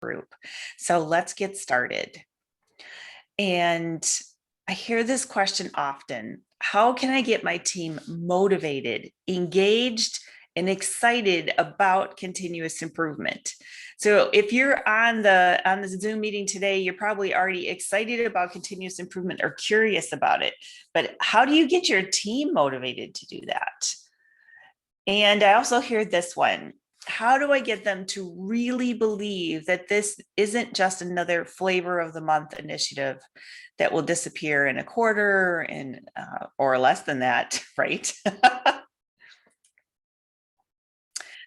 group. So let's get started. And I hear this question often: how can I get my team motivated, engaged, and excited about continuous improvement? So if you're on the Zoom meeting today, you're probably already excited about continuous improvement or curious about it. But how do you get your team motivated to do that? And I also hear this one: how do I get them to really believe that this isn't just another flavor of the month initiative that will disappear in a quarter and or less than that, right?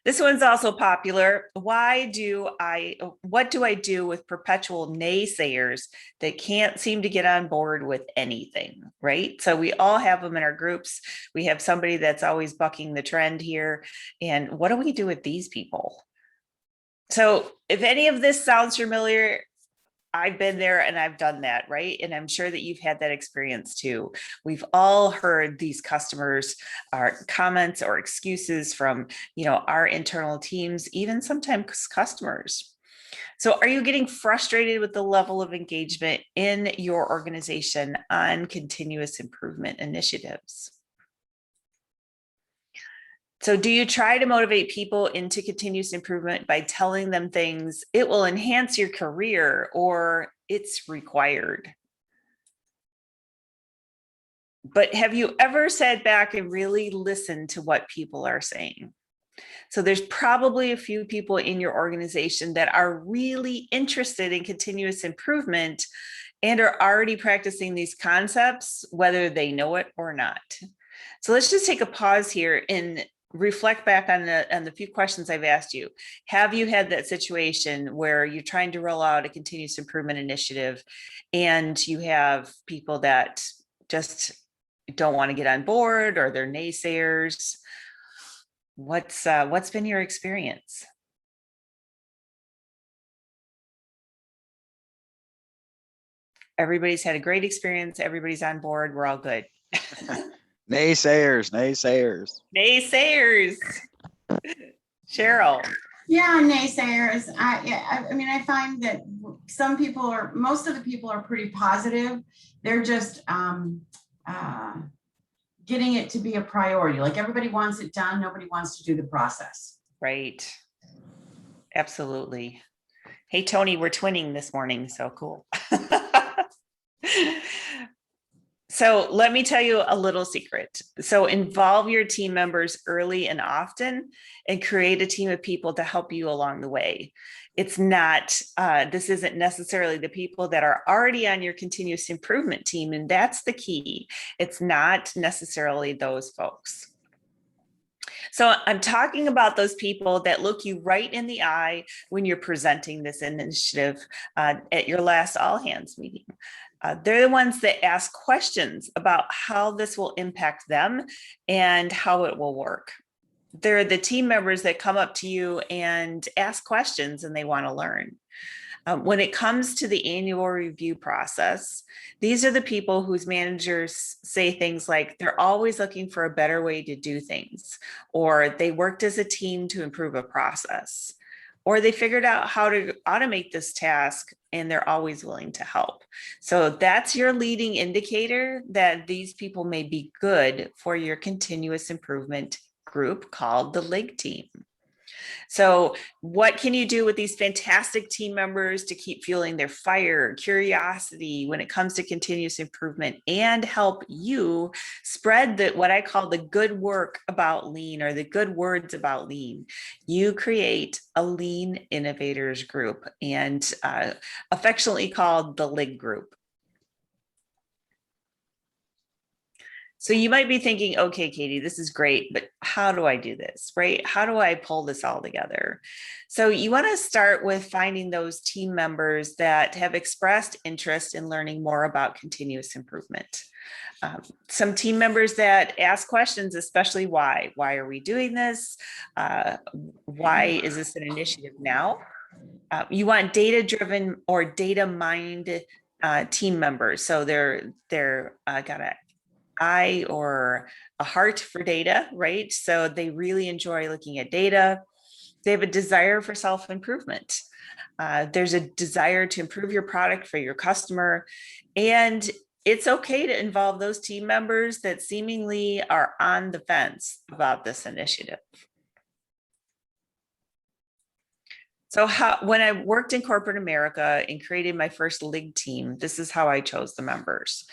This one's also popular. What do I do with perpetual naysayers that can't seem to get on board with anything, right? So we all have them in our groups. We have somebody that's always bucking the trend here. And what do we do with these people? So if any of this sounds familiar, I've been there and I've done that, right? And I'm sure that you've had that experience too. We've all heard these customers' comments or excuses from, our internal teams, even sometimes customers. So are you getting frustrated with the level of engagement in your organization on continuous improvement initiatives? So do you try to motivate people into continuous improvement by telling them things it will enhance your career or it's required? But have you ever sat back and really listened to what people are saying? So there's probably a few people in your organization that are really interested in continuous improvement and are already practicing these concepts, whether they know it or not. So let's just take a pause here and reflect back on the few questions I've asked you. Have you had that situation where you're trying to roll out a continuous improvement initiative and you have people that just don't want to get on board, or they're naysayers? What's been your experience? Everybody's had a great experience. Everybody's on board. We're all good. Naysayers. Naysayers. Cheryl. Yeah, naysayers. I find that most of the people are pretty positive. They're just getting it to be a priority. Like, everybody wants it done. Nobody wants to do the process. Right. Absolutely. Hey, Tony, we're twinning this morning. So cool. So let me tell you a little secret. So involve your team members early and often, and create a team of people to help you along the way. It's not, this isn't necessarily the people that are already on your continuous improvement team. And that's the key. It's not necessarily those folks. So I'm talking about those people that look you right in the eye when you're presenting this initiative at your last all hands meeting. They're the ones that ask questions about how this will impact them and how it will work. They're the team members that come up to you and ask questions, and they want to learn. When it comes to the annual review process, these are the people whose managers say things like they're always looking for a better way to do things, or they worked as a team to improve a process, or they figured out how to automate this task and they're always willing to help. So that's your leading indicator that these people may be good for your continuous improvement group called the LIG team. So what can you do with these fantastic team members to keep fueling their fire, curiosity when it comes to continuous improvement, and help you spread what I call the good work about lean, or the good words about lean? You create a lean innovators group, and affectionately called the LIG group. So you might be thinking, okay, Katie, this is great, but how do I do this, right? How do I pull this all together? So you want to start with finding those team members that have expressed interest in learning more about continuous improvement. Some team members that ask questions, especially why. Why are we doing this? Why is this an initiative now? You want data-driven or data-mined team members. So they're got a eye or a heart for data, right? So they really enjoy looking at data. They have a desire for self-improvement. There's a desire to improve your product for your customer. And it's okay to involve those team members that seemingly are on the fence about this initiative. So when I worked in corporate America and created my first league team, this is how I chose the members.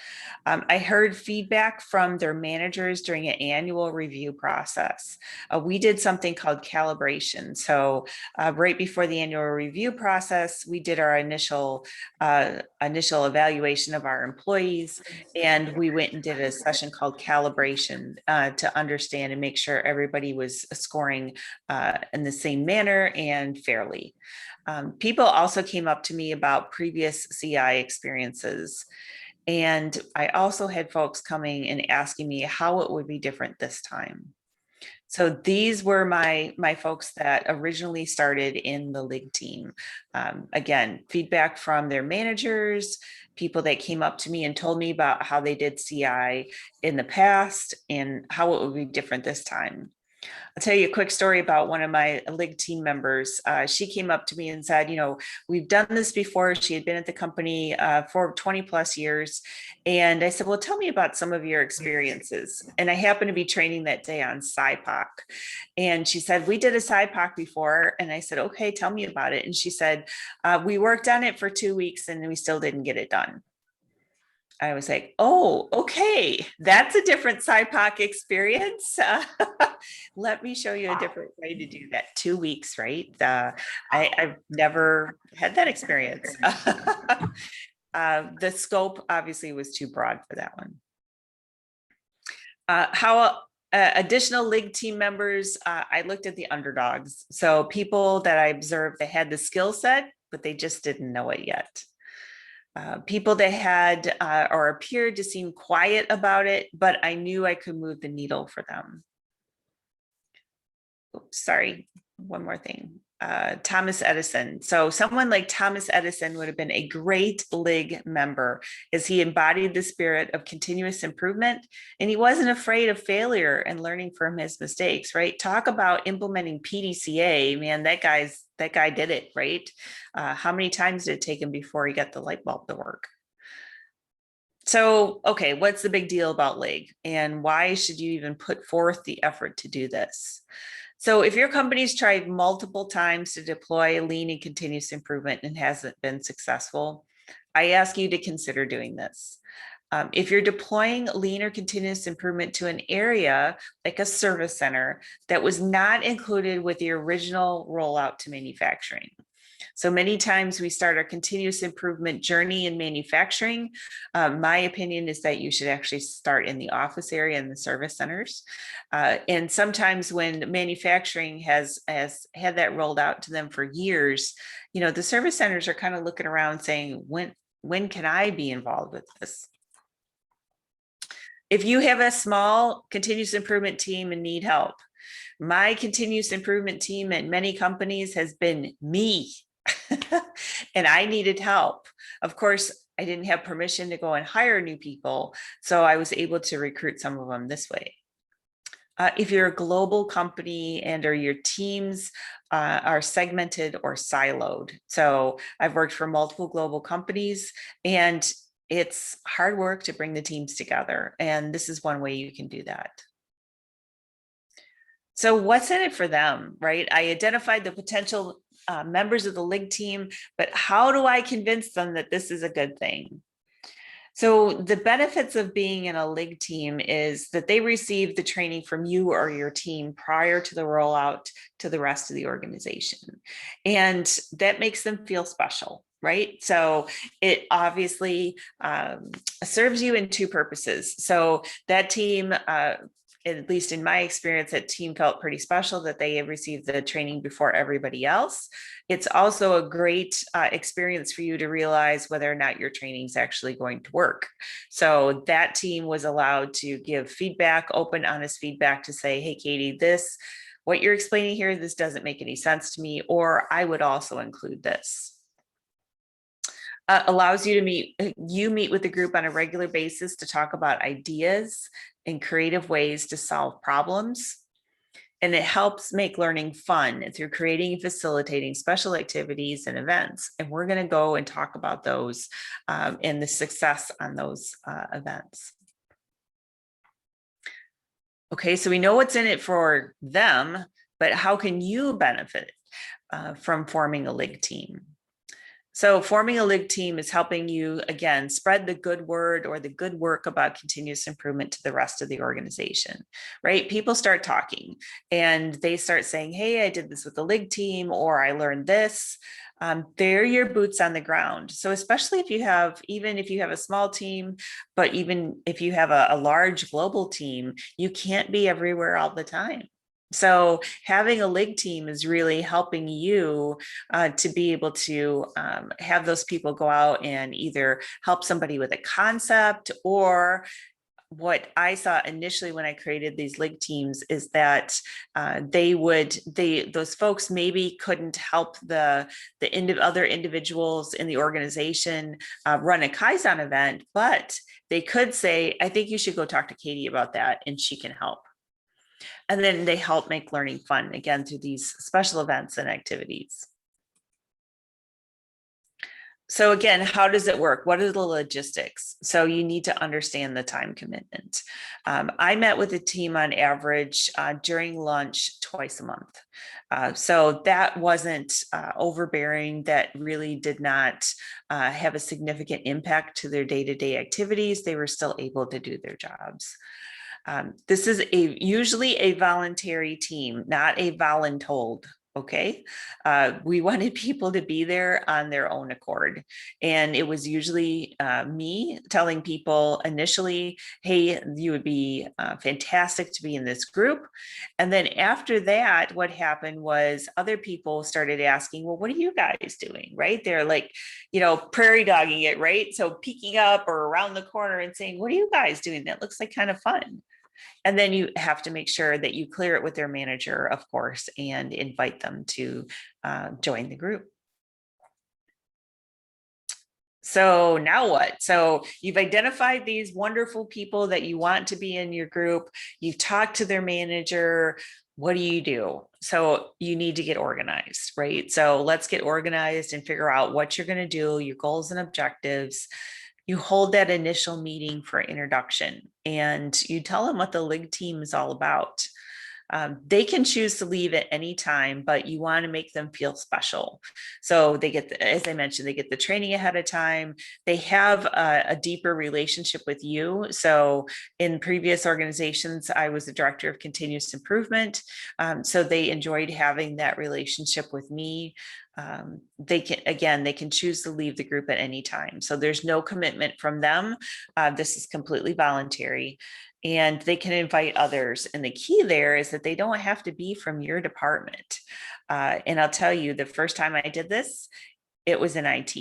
I heard feedback from their managers during an annual review process. We did something called calibration. So right before the annual review process, we did our initial evaluation of our employees, and we went and did a session called calibration to understand and make sure everybody was scoring in the same manner and fairly. People also came up to me about previous CI experiences. And I also had folks coming and asking me how it would be different this time. So these were my folks that originally started in the league team. Again, feedback from their managers, people that came up to me and told me about how they did CI in the past and how it would be different this time. I'll tell you a quick story about one of my league team members. She came up to me and said, we've done this before. She had been at the company for 20 plus years. And I said, well, tell me about some of your experiences. And I happened to be training that day on SIPOC. And she said, we did a SIPOC before. And I said, okay, tell me about it. And she said, we worked on it for 2 weeks and we still didn't get it done. I was like, oh, okay, that's a different SIPOC experience. Let me show you a different way to do that. 2 weeks, right? I've never had that experience. The scope obviously was too broad for that one. How additional league team members, I looked at the underdogs. So people that I observed that had the skill set, but they just didn't know it yet. People that had or appeared to seem quiet about it, but I knew I could move the needle for them. Oops, sorry, one more thing. Thomas Edison. So someone like Thomas Edison would have been a great league member as he embodied the spirit of continuous improvement, and he wasn't afraid of failure and learning from his mistakes, right? Talk about implementing PDCA, man, that guy did it, right? How many times did it take him before he got the light bulb to work? So, okay, what's the big deal about league and why should you even put forth the effort to do this? So if your company's tried multiple times to deploy lean and continuous improvement and hasn't been successful, I ask you to consider doing this. If you're deploying lean or continuous improvement to an area like a service center that was not included with the original rollout to manufacturing. So many times we start our continuous improvement journey in manufacturing. My opinion is that you should actually start in the office area and the service centers. And sometimes when manufacturing has had that rolled out to them for years, the service centers are kind of looking around saying, when can I be involved with this? If you have a small continuous improvement team and need help, my continuous improvement team at many companies has been me. And I needed help. Of course, I didn't have permission to go and hire new people, so I was able to recruit some of them this way. If you're a global company and or your teams are segmented or siloed. So I've worked for multiple global companies and it's hard work to bring the teams together. And this is one way you can do that. So what's in it for them, right? I identified the potential members of the league team, but how do I convince them that this is a good thing? So the benefits of being in a league team is that they receive the training from you or your team prior to the rollout to the rest of the organization. And that makes them feel special, right? So it obviously serves you in two purposes. So that team, at least in my experience, that team felt pretty special that they had received the training before everybody else. It's also a great experience for you to realize whether or not your training is actually going to work. So that team was allowed to give feedback, open, honest feedback to say, hey, Katie, what you're explaining here, this doesn't make any sense to me, or I would also include this. Allows you to meet with the group on a regular basis to talk about ideas and creative ways to solve problems. And it helps make learning fun through creating and facilitating special activities and events. And we're going to go and talk about those and the success on those events. Okay, so we know what's in it for them, but how can you benefit from forming a LIG team? So forming a LIG team is helping you, again, spread the good word or the good work about continuous improvement to the rest of the organization, right? People start talking and they start saying, hey, I did this with the LIG team, or I learned this. They're your boots on the ground. So especially if you have, even if you have a small team, but even if you have a large global team, you can't be everywhere all the time. So having a LIG team is really helping you to be able to have those people go out and either help somebody with a concept, or what I saw initially when I created these LIG teams is that those folks maybe couldn't help the other individuals in the organization run a Kaizen event, but they could say, I think you should go talk to Katie about that and she can help. And then they help make learning fun, again, through these special events and activities. So again, how does it work? What are the logistics? So you need to understand the time commitment. I met with a team on average during lunch twice a month. So that wasn't overbearing. That really did not have a significant impact to their day-to-day activities. They were still able to do their jobs. This is usually a voluntary team, not a voluntold. Okay. We wanted people to be there on their own accord. And it was usually me telling people initially, hey, you would be fantastic to be in this group. And then after that, what happened was other people started asking, well, what are you guys doing? Right. They're like, prairie dogging it, right? So peeking up or around the corner and saying, what are you guys doing? That looks like kind of fun. And then you have to make sure that you clear it with their manager, of course, and invite them to join the group. So now what? So you've identified these wonderful people that you want to be in your group. You've talked to their manager. What do you do? So you need to get organized, right? So let's get organized and figure out what you're going to do, your goals and objectives. You hold that initial meeting for introduction and you tell them what the LIG team is all about. They can choose to leave at any time, but you want to make them feel special. So they get, as I mentioned, they get the training ahead of time. They have a deeper relationship with you. So in previous organizations, I was the director of continuous improvement. So they enjoyed having that relationship with me. They can choose to leave the group at any time. So there's no commitment from them. This is completely voluntary. And they can invite others. And the key there is that they don't have to be from your department. And I'll tell you, the first time I did this, it was in IT.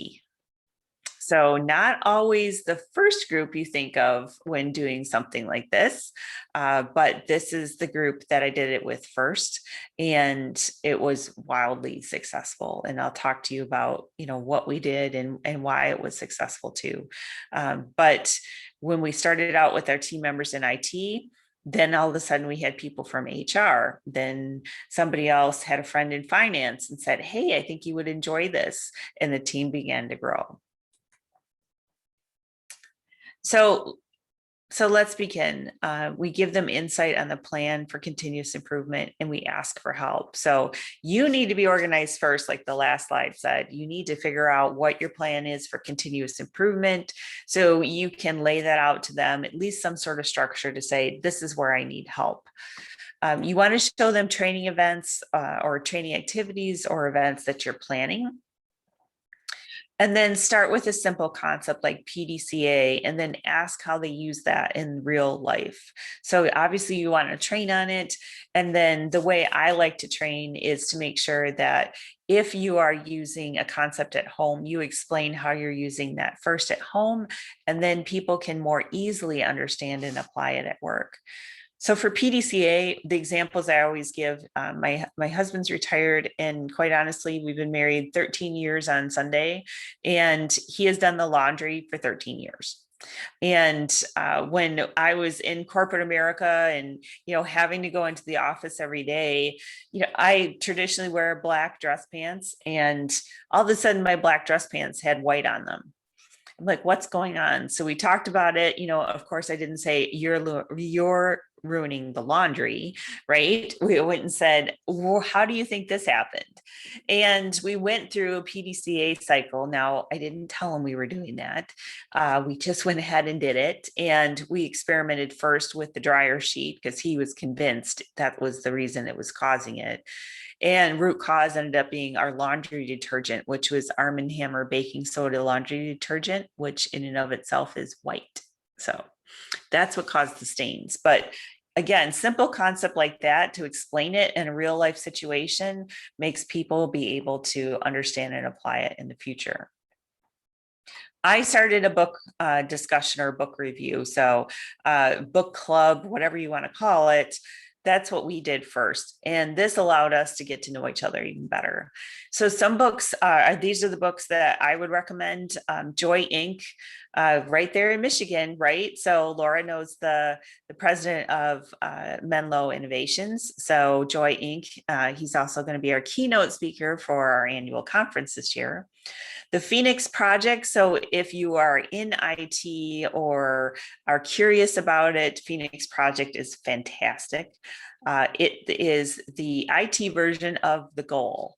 So not always the first group you think of when doing something like this, but this is the group that I did it with first, and it was wildly successful. And I'll talk to you about, what we did and why it was successful too. But when we started out with our team members in IT, then all of a sudden we had people from HR. Then somebody else had a friend in finance and said, hey, I think you would enjoy this. And the team began to grow. So let's begin. We give them insight on the plan for continuous improvement and we ask for help. So you need to be organized first, like the last slide said. You need to figure out what your plan is for continuous improvement so you can lay that out to them, at least some sort of structure to say, this is where I need help. You want to show them training events or training activities or events that you're planning. And then start with a simple concept like PDCA and then ask how they use that in real life. So obviously you want to train on it. And then the way I like to train is to make sure that if you are using a concept at home, you explain how you're using that first at home, and then people can more easily understand and apply it at work. So for PDCA, the examples I always give, my husband's retired, and quite honestly, we've been married 13 years on Sunday, and he has done the laundry for 13 years. And when I was in corporate America and, having to go into the office every day, I traditionally wear black dress pants, and all of a sudden my black dress pants had white on them. I'm like, what's going on? So we talked about it. Of course, I didn't say you're ruining the laundry, right? We went and said, well, how do you think this happened? And we went through a PDCA cycle. Now, I didn't tell them we were doing that. We just went ahead and did it. And we experimented first with the dryer sheet because he was convinced that was the reason it was causing it. And root cause ended up being our laundry detergent, which was Arm & Hammer baking soda laundry detergent, which in and of itself is white. So that's what caused the stains. But again, simple concept like that to explain it in a real life situation makes people be able to understand and apply it in the future. I started a book discussion or book review. So book club, whatever you want to call it. That's what we did first. And this allowed us to get to know each other even better. So some books, these are the books that I would recommend. Joy Inc., right there in Michigan, right? So Laura knows the president of Menlo Innovations. So Joy Inc., he's also going to be our keynote speaker for our annual conference this year. The Phoenix Project. So if you are in IT or are curious about it, Phoenix Project is fantastic. It is the IT version of the goal.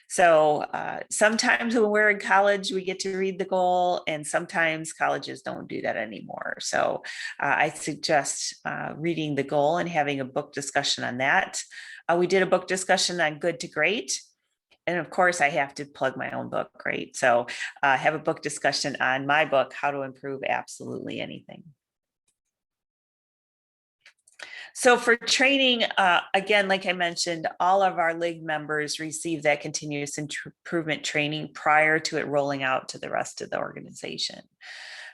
So sometimes when we're in college, we get to read the goal, and sometimes colleges don't do that anymore. So I suggest reading the goal and having a book discussion on that. We did a book discussion on Good to Great. And of course, I have to plug my own book, right? So I have a book discussion on my book, How to Improve Absolutely Anything. So for training, again, like I mentioned, all of our league members receive that continuous improvement training prior to it rolling out to the rest of the organization.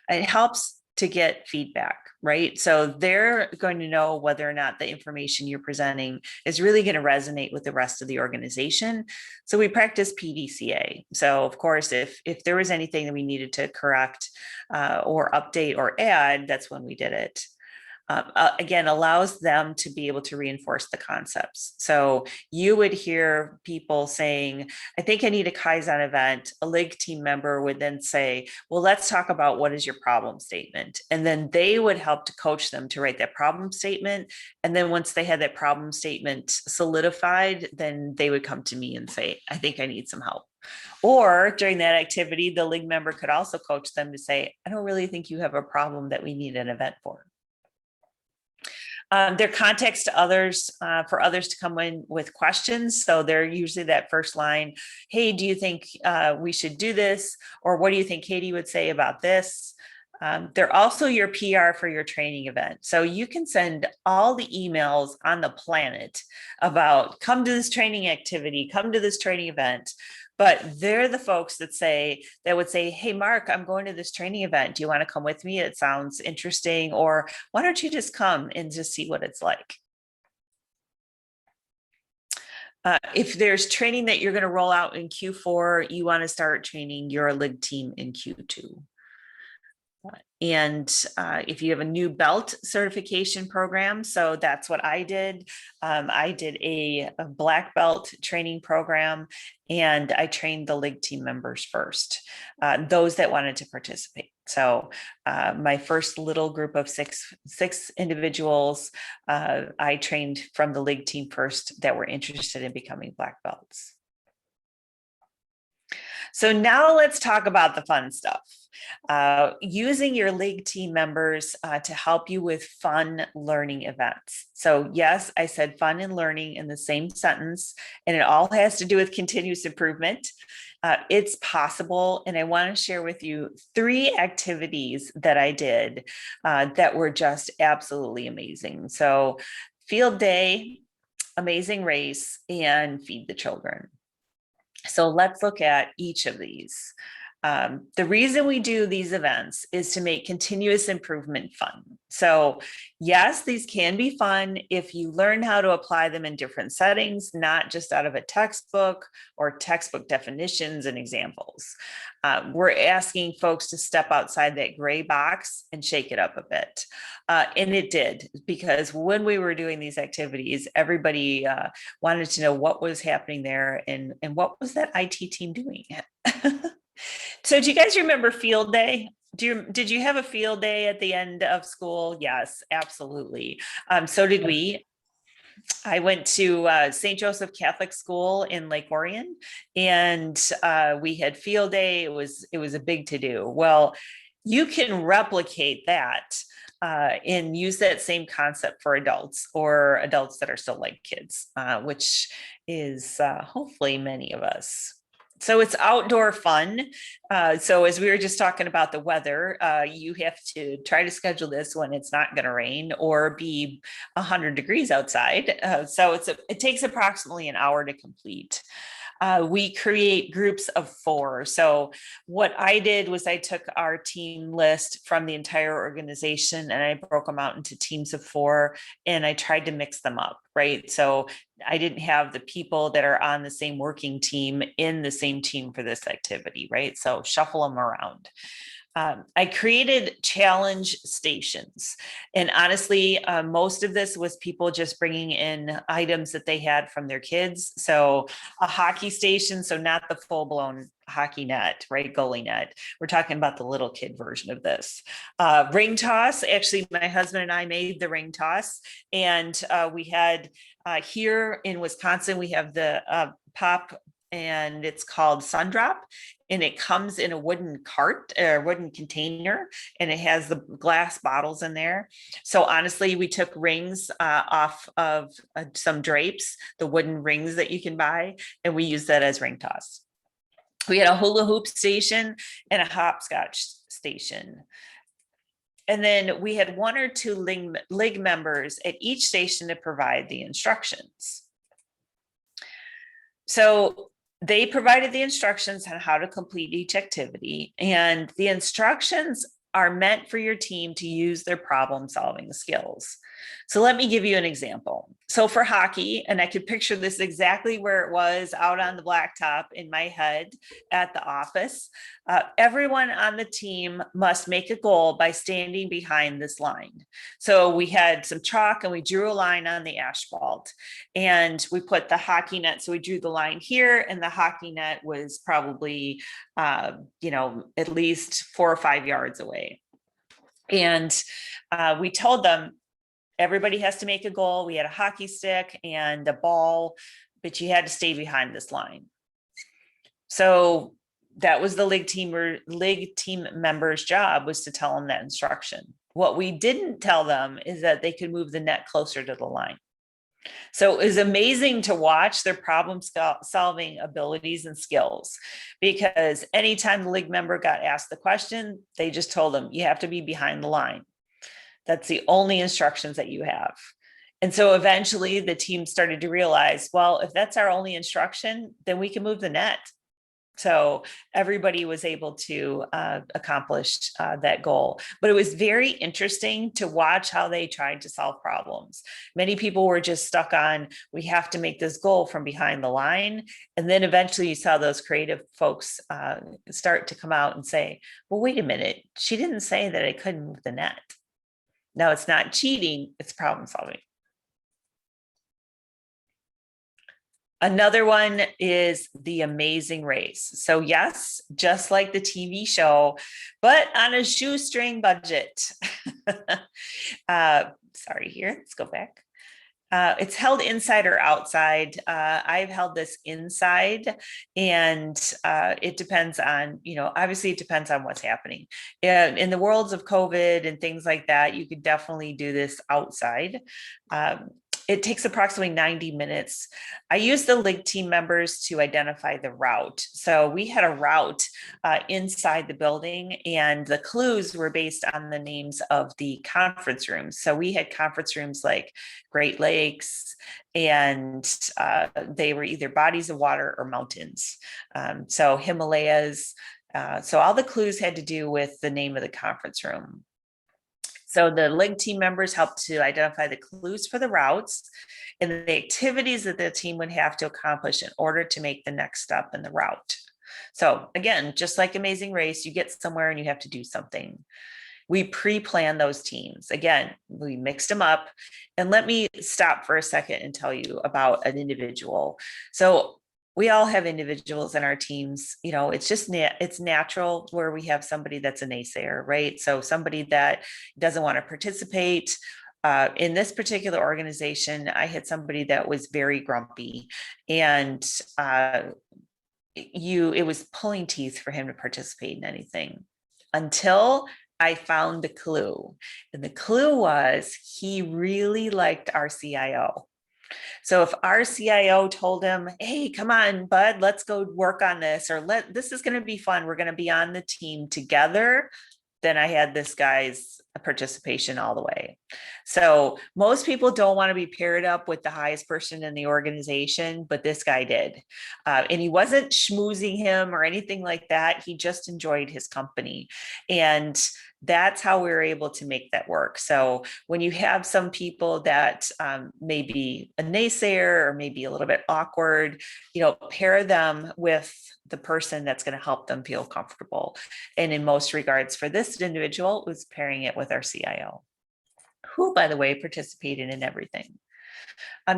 It helps to get feedback, right? So they're going to know whether or not the information you're presenting is really going to resonate with the rest of the organization. So we practice PDCA. So of course, if there was anything that we needed to correct or update or add, that's when we did it. Again, allows them to be able to reinforce the concepts. So you would hear people saying, I think I need a Kaizen event. A league team member would then say, well, let's talk about what is your problem statement. And then they would help to coach them to write that problem statement. And then once they had that problem statement solidified, then they would come to me and say, I think I need some help. Or during that activity, the league member could also coach them to say, I don't really think you have a problem that we need an event for. Their context to others, for others to come in with questions. So they're usually that first line, hey, do you think we should do this? Or what do you think Katie would say about this? They're also your PR for your training event. So you can send all the emails on the planet about come to this training activity, come to this training event. But they're the folks that would say, hey, Mark, I'm going to this training event. Do you want to come with me? It sounds interesting. Or why don't you just come and just see what it's like? If there's training that you're going to roll out in Q4, you want to start training your league team in Q2. And if you have a new belt certification program, so that's what I did. I did a black belt training program, and I trained the league team members first, those that wanted to participate. So my first little group of six individuals, I trained from the league team first that were interested in becoming black belts. So now let's talk about the fun stuff. Using your league team members to help you with fun learning events. So yes, I said fun and learning in the same sentence, and it all has to do with continuous improvement. It's possible, and I want to share with you 3 activities that I did that were just absolutely amazing. So field day, amazing race, and feed the children. So let's look at each of these. The reason we do these events is to make continuous improvement fun. So yes, these can be fun if you learn how to apply them in different settings, not just out of a textbook or textbook definitions and examples. We're asking folks to step outside that gray box and shake it up a bit. And it did, because when we were doing these activities, everybody wanted to know what was happening there and what was that IT team doing. So do you guys remember field day? Did you have a field day at the end of school? Yes, absolutely. So did we. I went to St. Joseph Catholic School in Lake Orion, and we had field day. It was a big to do. Well, you can replicate that and use that same concept for adults or adults that are still like kids, which is hopefully many of us. So it's outdoor fun. So as we were just talking about the weather, you have to try to schedule this when it's not going to rain or be 100 degrees outside. So it takes approximately an hour to complete. We create groups of 4. So what I did was I took our team list from the entire organization and I broke them out into teams of 4 and I tried to mix them up, right? So I didn't have the people that are on the same working team in the same team for this activity, right? So shuffle them around. I created challenge stations. And honestly, most of this was people just bringing in items that they had from their kids. So a hockey station, so not the full blown hockey net, right? Goalie net. We're talking about the little kid version of this. Ring toss. Actually, my husband and I made the ring toss. And we had here in Wisconsin, we have the pop, and it's called Sundrop, and it comes in a wooden cart or wooden container, and it has the glass bottles in there. So honestly, we took rings off of some drapes, the wooden rings that you can buy, and we used that as ring toss. We had a hula hoop station and a hopscotch station. And then we had 1 or 2 league members at each station to provide the instructions. So they provided the instructions on how to complete each activity, and the instructions are meant for your team to use their problem solving skills. So let me give you an example. So for hockey, and I could picture this exactly where it was out on the blacktop in my head at the office, everyone on the team must make a goal by standing behind this line. So we had some chalk and we drew a line on the asphalt and we put the hockey net. So we drew the line here and the hockey net was probably, at least 4 or 5 yards away. And we told them, everybody has to make a goal. We had a hockey stick and a ball, but you had to stay behind this line. So that was the league team member's job, was to tell them that instruction. What we didn't tell them is that they could move the net closer to the line. So it was amazing to watch their problem solving abilities and skills, because anytime the league member got asked the question, they just told them, you have to be behind the line. That's the only instructions that you have. And so eventually the team started to realize, well, if that's our only instruction, then we can move the net. So everybody was able to accomplish that goal. But it was very interesting to watch how they tried to solve problems. Many people were just stuck on, we have to make this goal from behind the line. And then eventually you saw those creative folks start to come out and say, well, wait a minute, she didn't say that I couldn't move the net. No, it's not cheating, it's problem solving. Another one is The Amazing Race. So yes, just like the TV show, but on a shoestring budget. Sorry, here, let's go back. It's held inside or outside. I've held this inside, and it depends on, obviously it depends on what's happening. In the worlds of COVID and things like that, you could definitely do this outside. It takes approximately 90 minutes. I use the league team members to identify the route. So we had a route inside the building, and the clues were based on the names of the conference rooms. So we had conference rooms like Great Lakes, and they were either bodies of water or mountains. So Himalayas, So all the clues had to do with the name of the conference room. So the LIG team members helped to identify the clues for the routes and the activities that the team would have to accomplish in order to make the next step in the route. So again, just like Amazing Race, you get somewhere and you have to do something. We pre-plan those teams. Again, we mixed them up. And let me stop for a second and tell you about an individual. So we all have individuals in our teams. You know, it's just it's natural where we have somebody that's a naysayer, right? So somebody that doesn't want to participate. In this particular organization, I had somebody that was very grumpy, and it was pulling teeth for him to participate in anything until I found the clue. And the clue was he really liked our CIO. So if our CIO told him, hey, come on, bud, let's go work on this, or this is going to be fun. We're going to be on the team together. Then I had this guy's participation all the way. So most people don't want to be paired up with the highest person in the organization, but this guy did. And he wasn't schmoozing him or anything like that. He just enjoyed his company. And that's how we were able to make that work. So when you have some people that may be a naysayer or maybe a little bit awkward, pair them with the person that's going to help them feel comfortable. And in most regards for this individual, it was pairing it with our CIO, who, by the way, participated in everything.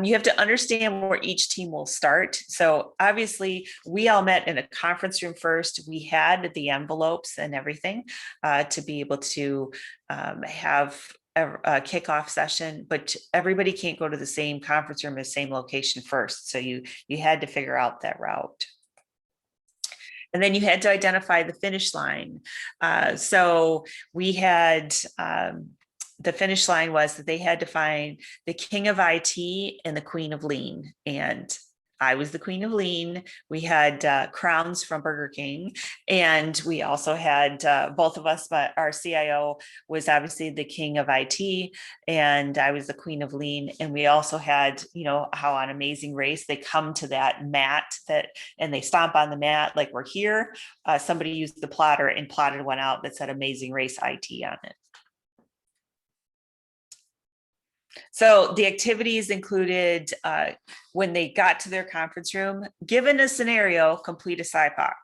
You have to understand where each team will start. So obviously we all met in a conference room first. We had the envelopes and everything to be able to have a kickoff session, but everybody can't go to the same conference room, the same location first. So you had to figure out that route. And then you had to identify the finish line. So we had the finish line was that they had to find the king of IT and the queen of lean. And I was the queen of lean. We had crowns from Burger King. And we also had both of us, but our CIO was obviously the king of IT and I was the queen of lean. And we also had, how on Amazing Race, they come to that mat and they stomp on the mat like we're here. Somebody used the plotter and plotted one out that said Amazing Race IT on it. So the activities included when they got to their conference room, given a scenario, complete a SIPOC.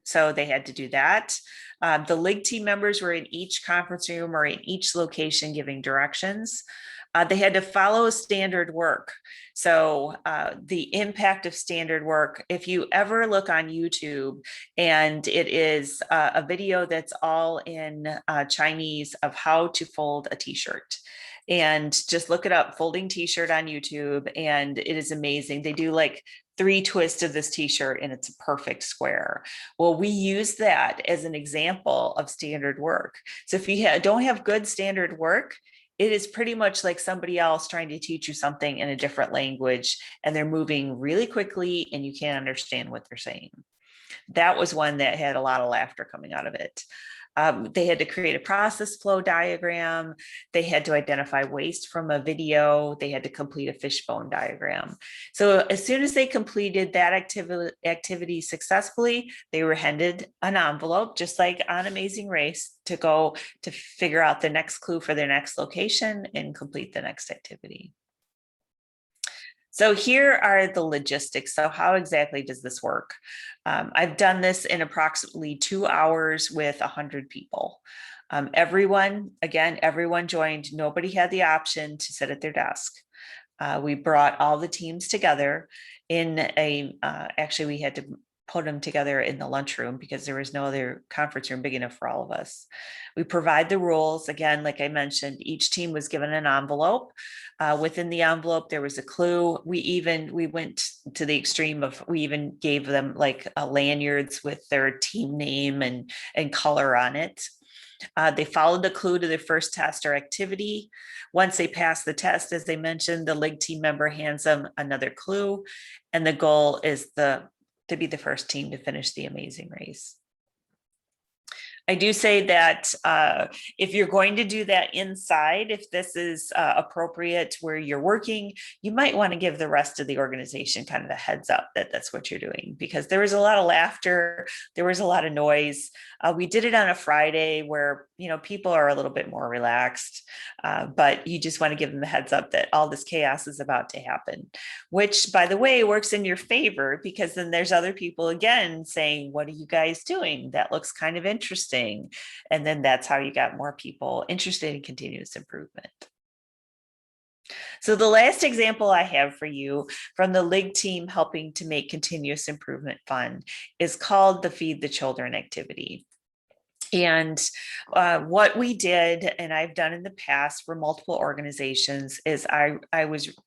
So they had to do that. The LIG team members were in each conference room or in each location giving directions. They had to follow standard work. So the impact of standard work, if you ever look on YouTube and it is a video that's all in Chinese of how to fold a t-shirt. And just look it up, folding t-shirt on YouTube, and it is amazing. They do like 3 twists of this t-shirt and it's a perfect square. Well, we use that as an example of standard work. So if you don't have good standard work, it is pretty much like somebody else trying to teach you something in a different language and they're moving really quickly and you can't understand what they're saying. That was one that had a lot of laughter coming out of it. They had to create a process flow diagram. They had to identify waste from a video. They had to complete a fishbone diagram. So as soon as they completed that activity successfully, they were handed an envelope, just like on Amazing Race, to go to figure out the next clue for their next location and complete the next activity. So here are the logistics. So how exactly does this work? I've done this in approximately 2 hours with 100 people. Everyone joined. Nobody had the option to sit at their desk. We brought all the teams together in actually we had to put them together in the lunchroom because there was no other conference room big enough for all of us. We provide the rules. Again, like I mentioned, each team was given an envelope. Within the envelope, there was a clue. We went to the extreme of, we even gave them like lanyards with their team name and color on it. They followed the clue to their first test or activity. Once they pass the test, as they mentioned, the LIG team member hands them another clue. And the goal is to be the first team to finish the Amazing Race. I do say that if you're going to do that inside, if this is appropriate where you're working, you might want to give the rest of the organization kind of a heads up that that's what you're doing, because there was a lot of laughter, there was a lot of noise. We did it on a Friday where, you know, people are a little bit more relaxed, but you just want to give them the heads up that all this chaos is about to happen, which, by the way, works in your favor, because then there's other people again saying, what are you guys doing? That looks kind of interesting. And then that's how you got more people interested in continuous improvement. So the last example I have for you from the LIG team helping to make continuous improvement fun is called the Feed the Children activity. And what we did, and I've done in the past for multiple organizations, is I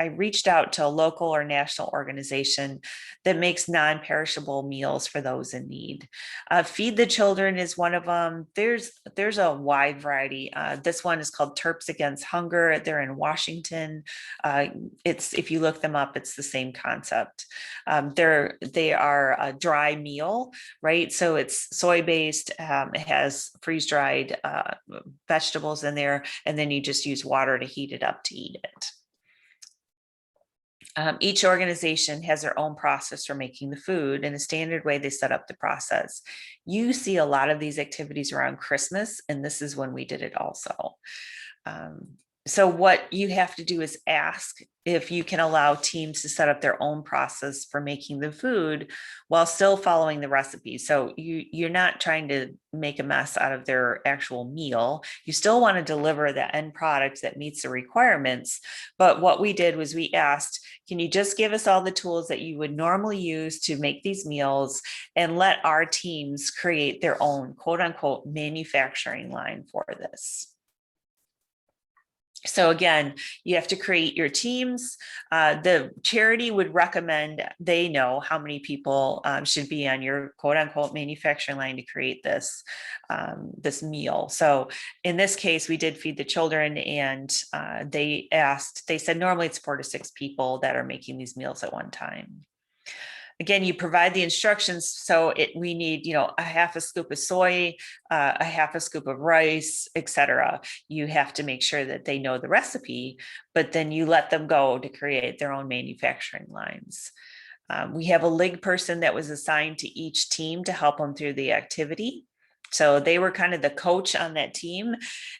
reached out to a local or national organization that makes non-perishable meals for those in need. Feed the Children is one of them. There's a wide variety. This one is called Terps Against Hunger. They're in Washington. It's, if you look them up, it's the same concept. They are a dry meal, right? So it's soy based. It has freeze-dried vegetables in there, and then you just use water to heat it up to eat it. Each organization has their own process for making the food and a standard way they set up the process. You see a lot of these activities around Christmas, and this is when we did it also. So what you have to do is ask if you can allow teams to set up their own process for making the food while still following the recipe. So you're not trying to make a mess out of their actual meal. You still want to deliver the end product that meets the requirements. But what we did was we asked, can you just give us all the tools that you would normally use to make these meals, and let our teams create their own quote unquote manufacturing line for this. So again, you have to create your teams. The charity would recommend, they know how many people should be on your quote unquote manufacturing line to create this, this meal. So in this case, we did Feed the Children, and they said normally it's 4 to 6 people that are making these meals at one time. Again, you provide the instructions. So we need, you know, a half a scoop of soy, a half a scoop of rice, etc. You have to make sure that they know the recipe, but then you let them go to create their own manufacturing lines. We have a LIG person that was assigned to each team to help them through the activity. So they were kind of the coach on that team,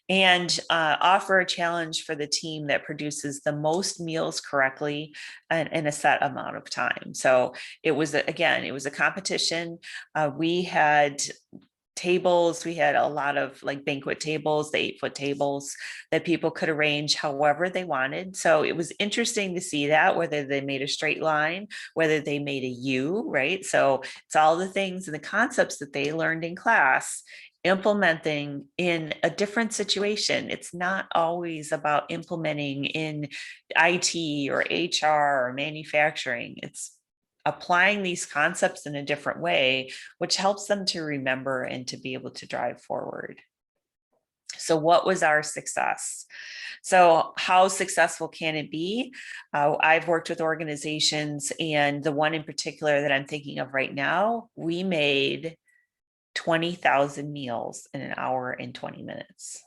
and offer a challenge for the team that produces the most meals correctly in a set amount of time. So it was, again, it was a competition. We had tables. We had a lot of like banquet tables, the 8-foot tables that people could arrange however they wanted. So it was interesting to see that, whether they made a straight line, whether they made a U, right? So it's all the things and the concepts that they learned in class, implementing in a different situation. It's not always about implementing in IT or HR or manufacturing. It's applying these concepts in a different way, which helps them to remember and to be able to drive forward. So what was our success? So how successful can it be? I've worked with organizations, and the one in particular that I'm thinking of right now, we made 20,000 meals in an hour and 20 minutes.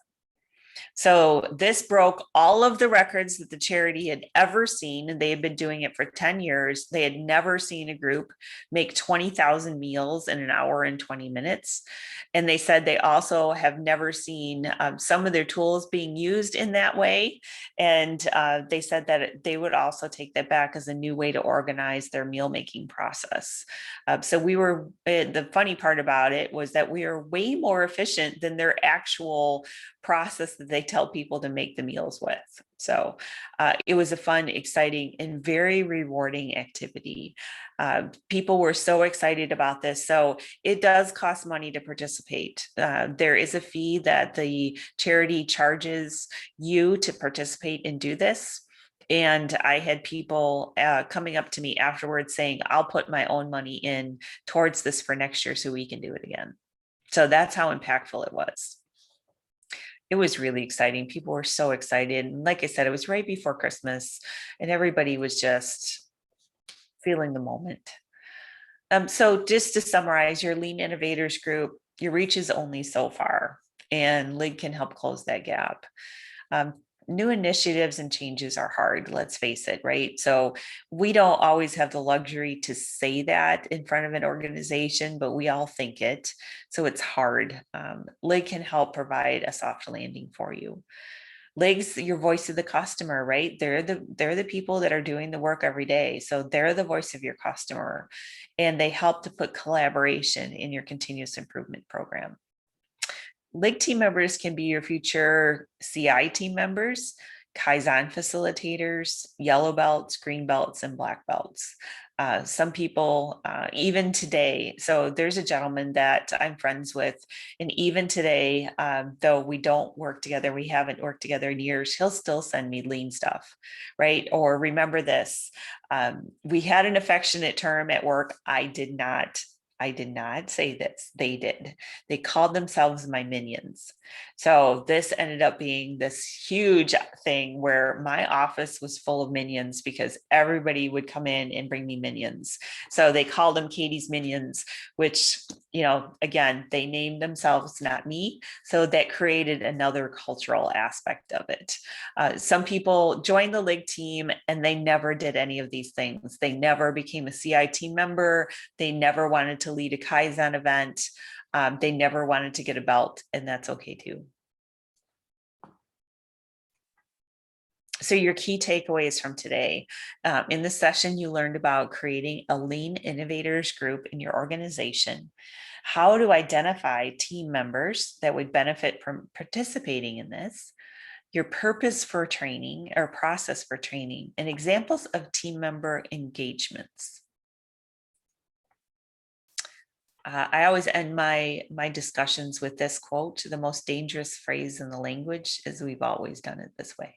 So this broke all of the records that the charity had ever seen, and they had been doing it for 10 years. They had never seen a group make 20,000 meals in an hour and 20 minutes. And they said they also have never seen some of their tools being used in that way. And they said that they would also take that back as a new way to organize their meal making process. So we were, the funny part about it was that we are way more efficient than their actual process that they tell people to make the meals with. So it was a fun, exciting, and very rewarding activity. People were so excited about this. So it does cost money to participate. There is a fee that the charity charges you to participate and do this. And I had people coming up to me afterwards saying, I'll put my own money in towards this for next year so we can do it again. So that's how impactful it was. It was really exciting. People were so excited. And like I said, it was right before Christmas, and everybody was just feeling the moment. So just to summarize, your Lean Innovators group Your reach is only so far, and Lig can help close that gap. Um, New initiatives and changes are hard, let's face it, right? So we don't always have the luxury to say that in front of an organization, but we all think it. So it's hard. Lig can help provide a soft landing for you. Lig's your voice of the customer, right? They're the people that are doing the work every day. So they're the voice of your customer, and they help to put collaboration in your continuous improvement program. Lig team members can be your future CI team members, Kaizen facilitators, yellow belts, green belts, and black belts. Some people, even today, so there's a gentleman that I'm friends with, and even today, though we don't work together, we haven't worked together in years, he'll still send me lean stuff, right? Or remember this, we had an affectionate term at work. I did not say this. They did. They called themselves my minions. So this ended up being this huge thing where my office was full of minions because everybody would come in and bring me minions. So they called them Katie's minions, which, again, they named themselves, not me. So that created another cultural aspect of it. Some people joined the Lig team and they never did any of these things. They never became a CI team member. They never wanted to lead a Kaizen event. They never wanted to get a belt, and that's okay too. So your key takeaways from today. In this session, you learned about creating a lean innovators group in your organization, how to identify team members that would benefit from participating in this, your purpose for training or process for training, and examples of team member engagements. I always end my discussions with this quote: the most dangerous phrase in the language is we've always done it this way.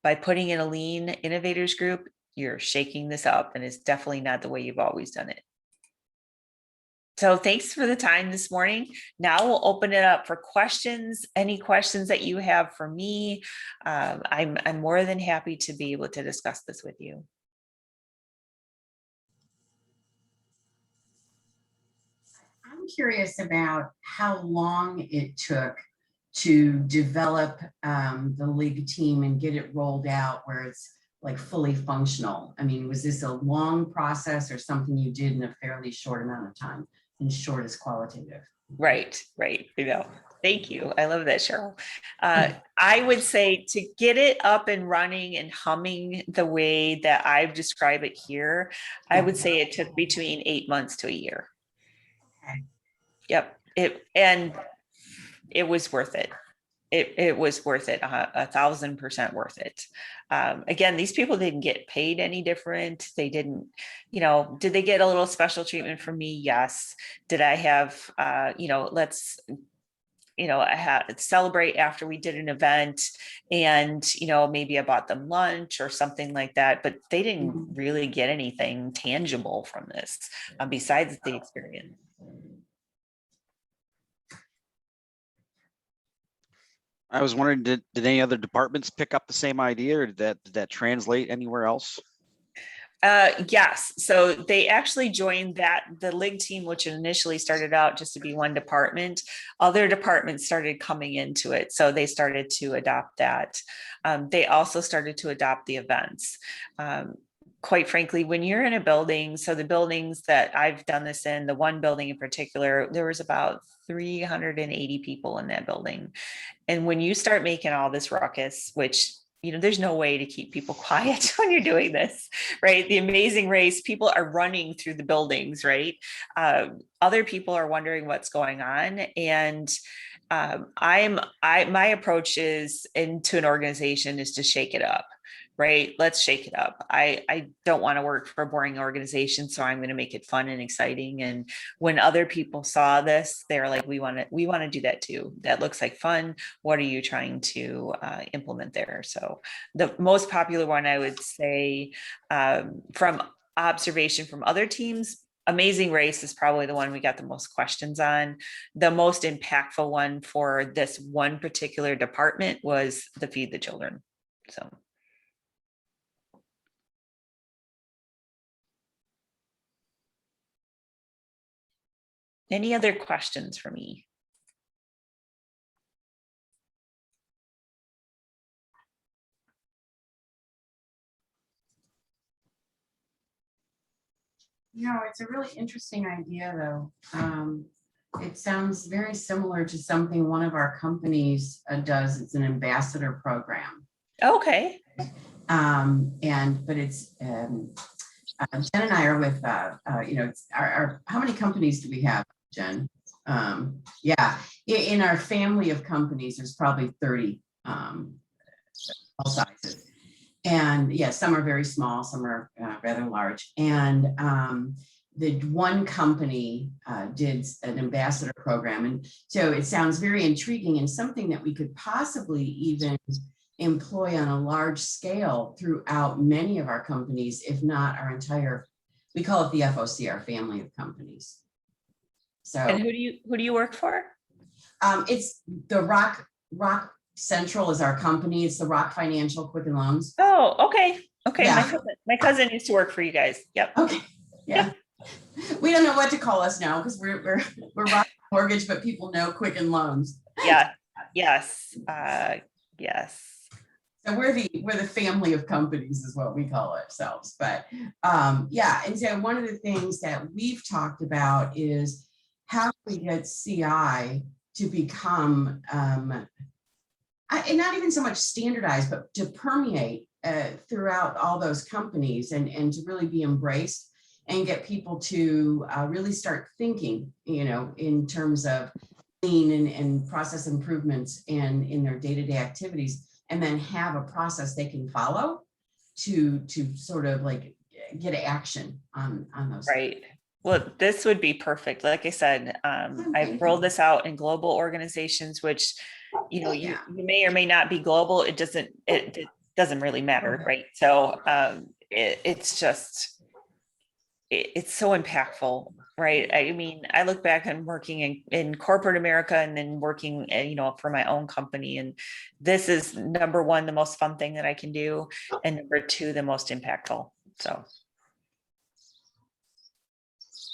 By putting in a lean innovators group, you're shaking this up, and it's definitely not the way you've always done it. So thanks for the time this morning. Now we'll open it up for questions. Any questions that you have for me, I'm more than happy to be able to discuss this with you. I'm curious about how long it took to develop the Lig team and get it rolled out where it's like fully functional. I mean, was this a long process or something you did in a fairly short amount of time? And short is qualitative. Right. Thank you. I love that, Cheryl. I would say to get it up and running and humming the way that I've described it here, I would say it took between 8 months to a year. Okay. Yep. It was worth it. It was worth it, 1,000% worth it. Again, these people didn't get paid any different. They didn't, did they get a little special treatment from me? Yes. Did I have, let's, I had celebrate after we did an event, and, maybe I bought them lunch or something like that, but they didn't really get anything tangible from this, besides the experience. I was wondering, did any other departments pick up the same idea, or did that translate anywhere else? Yes. So they actually joined the Lig team, which initially started out just to be one department. Other departments started coming into it. So they started to adopt that. They also started to adopt the events. Quite frankly, when you're in a building, so the buildings that I've done this in, the one building in particular, there was about 380 people in that building. And when you start making all this ruckus, which, there's no way to keep people quiet when you're doing this, right? The Amazing Race, people are running through the buildings, right? Other people are wondering what's going on. And my approach is into an organization is to shake it up. Right. Let's shake it up. I don't want to work for a boring organization, so I'm going to make it fun and exciting. And when other people saw this, they're like, we want to do that too. That looks like fun. What are you trying to implement there? So the most popular one, I would say, from observation from other teams, Amazing Race is probably the one we got the most questions on. The most impactful one for this one particular department was the Feed the Children. So. Any other questions for me? No, it's a really interesting idea, though. It sounds very similar to something one of our companies does. It's an ambassador program. Okay. But it's, Jen and I are with, it's how many companies do we have, Jen? Yeah, in our family of companies, there's probably 30, all sizes. And yeah, some are very small, some are rather large. And the one company did an ambassador program. And so it sounds very intriguing and something that we could possibly even employ on a large scale throughout many of our companies, if not our entire, we call it the FOC, our family of companies. So And who do you work for? it's the Rock Central is our company. It's the Rock Financial Quicken Loans. Oh, okay. Okay. Yeah. My cousin used to work for you guys. Yep. Okay. Yeah. We don't know what to call us now because we're Rock Mortgage, but people know Quicken Loans. Yeah. Yes. Yes. So we're the family of companies is what we call ourselves. But yeah, and so one of the things that we've talked about is how we get CI to become and not even so much standardized, but to permeate throughout all those companies and to really be embraced and get people to really start thinking, in terms of lean and process improvements and in their day-to-day activities, and then have a process they can follow to sort of like get action on those. Right. Well, this would be perfect. Like I said, I've rolled this out in global organizations, which, you may or may not be global. It doesn't really matter. Okay. Right. So it's just, it's so impactful. Right. I mean, I look back on working in corporate America and then working, for my own company. And this is number one, the most fun thing that I can do. And number two, the most impactful. So.